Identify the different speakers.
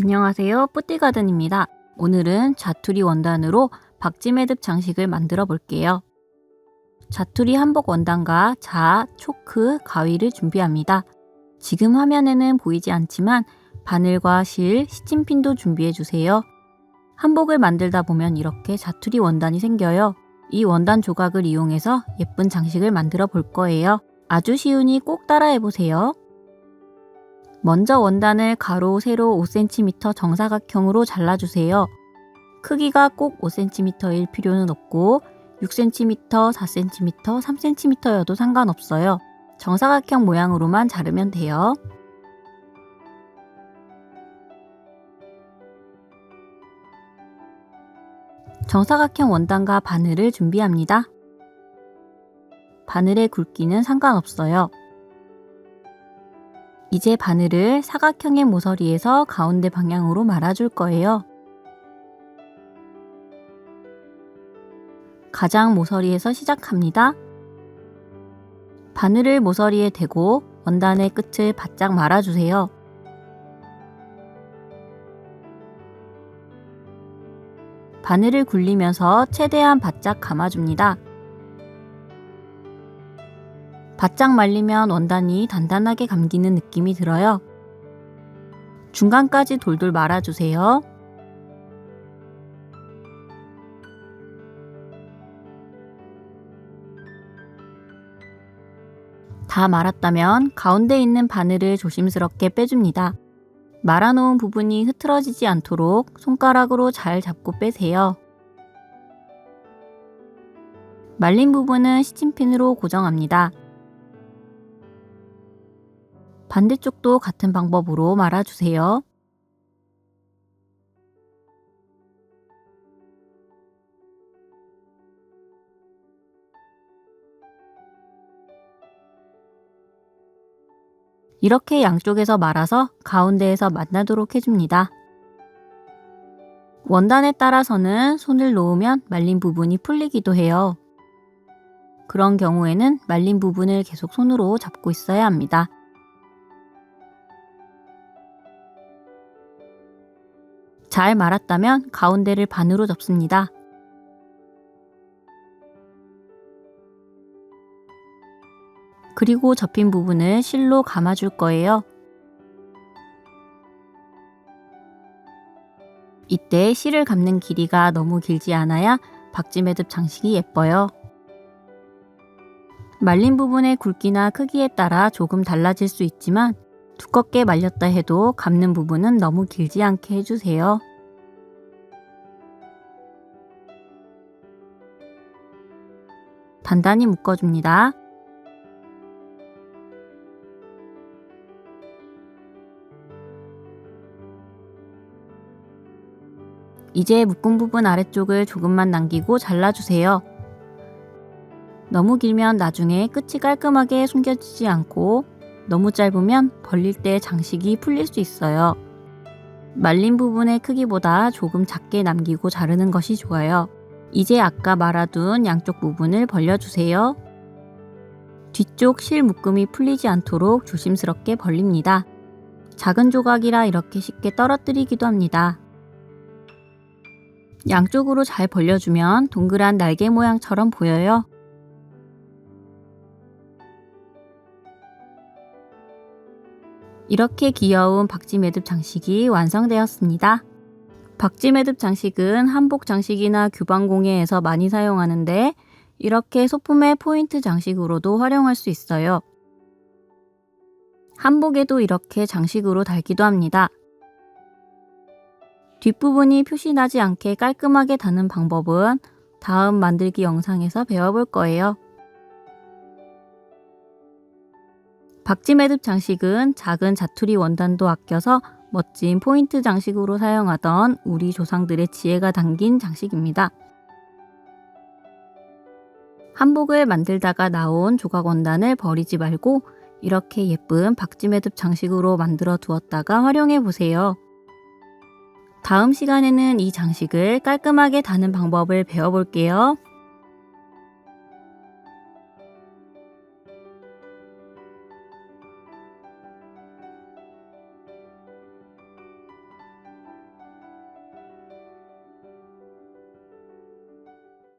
Speaker 1: 안녕하세요. 뿌띠가든입니다. 오늘은 자투리 원단으로 박지매듭 장식을 만들어 볼게요. 자투리 한복 원단과 자, 초크, 가위를 준비합니다. 지금 화면에는 보이지 않지만 바늘과 실, 시침핀도 준비해 주세요. 한복을 만들다 보면 이렇게 자투리 원단이 생겨요. 이 원단 조각을 이용해서 예쁜 장식을 만들어 볼 거예요. 아주 쉬우니 꼭 따라해 보세요. 먼저 원단을 가로, 세로 5cm 정사각형으로 잘라주세요. 크기가 꼭 5cm일 필요는 없고 6cm, 4cm, 3cm여도 상관없어요. 정사각형 모양으로만 자르면 돼요. 정사각형 원단과 바늘을 준비합니다. 바늘의 굵기는 상관없어요. 이제 바늘을 사각형의 모서리에서 가운데 방향으로 말아줄 거예요. 가장 모서리에서 시작합니다. 바늘을 모서리에 대고 원단의 끝을 바짝 말아주세요. 바늘을 굴리면서 최대한 바짝 감아줍니다. 바짝 말리면 원단이 단단하게 감기는 느낌이 들어요. 중간까지 돌돌 말아주세요. 다 말았다면 가운데 있는 바늘을 조심스럽게 빼줍니다. 말아놓은 부분이 흐트러지지 않도록 손가락으로 잘 잡고 빼세요. 말린 부분은 시침핀으로 고정합니다. 반대쪽도 같은 방법으로 말아주세요. 이렇게 양쪽에서 말아서 가운데에서 만나도록 해줍니다. 원단에 따라서는 손을 놓으면 말린 부분이 풀리기도 해요. 그런 경우에는 말린 부분을 계속 손으로 잡고 있어야 합니다. 잘 말았다면 가운데를 반으로 접습니다. 그리고 접힌 부분을 실로 감아줄 거예요. 이때 실을 감는 길이가 너무 길지 않아야 박지매듭 장식이 예뻐요. 말린 부분의 굵기나 크기에 따라 조금 달라질 수 있지만 두껍게 말렸다 해도 감는 부분은 너무 길지 않게 해주세요. 단단히 묶어줍니다. 이제 묶은 부분 아래쪽을 조금만 남기고 잘라주세요. 너무 길면 나중에 끝이 깔끔하게 숨겨지지 않고 너무 짧으면 벌릴 때 장식이 풀릴 수 있어요. 말린 부분의 크기보다 조금 작게 남기고 자르는 것이 좋아요. 이제 아까 말아둔 양쪽 부분을 벌려주세요. 뒤쪽 실 묶음이 풀리지 않도록 조심스럽게 벌립니다. 작은 조각이라 이렇게 쉽게 떨어뜨리기도 합니다. 양쪽으로 잘 벌려주면 동그란 날개 모양처럼 보여요. 이렇게 귀여운 박지매듭 장식이 완성되었습니다. 박지매듭 장식은 한복 장식이나 규방공예에서 많이 사용하는데 이렇게 소품의 포인트 장식으로도 활용할 수 있어요. 한복에도 이렇게 장식으로 달기도 합니다. 뒷부분이 표시나지 않게 깔끔하게 다는 방법은 다음 만들기 영상에서 배워볼 거예요. 박지매듭 장식은 작은 자투리 원단도 아껴서 멋진 포인트 장식으로 사용하던 우리 조상들의 지혜가 담긴 장식입니다. 한복을 만들다가 나온 조각 원단을 버리지 말고 이렇게 예쁜 박지매듭 장식으로 만들어 두었다가 활용해 보세요. 다음 시간에는 이 장식을 깔끔하게 다는 방법을 배워볼게요.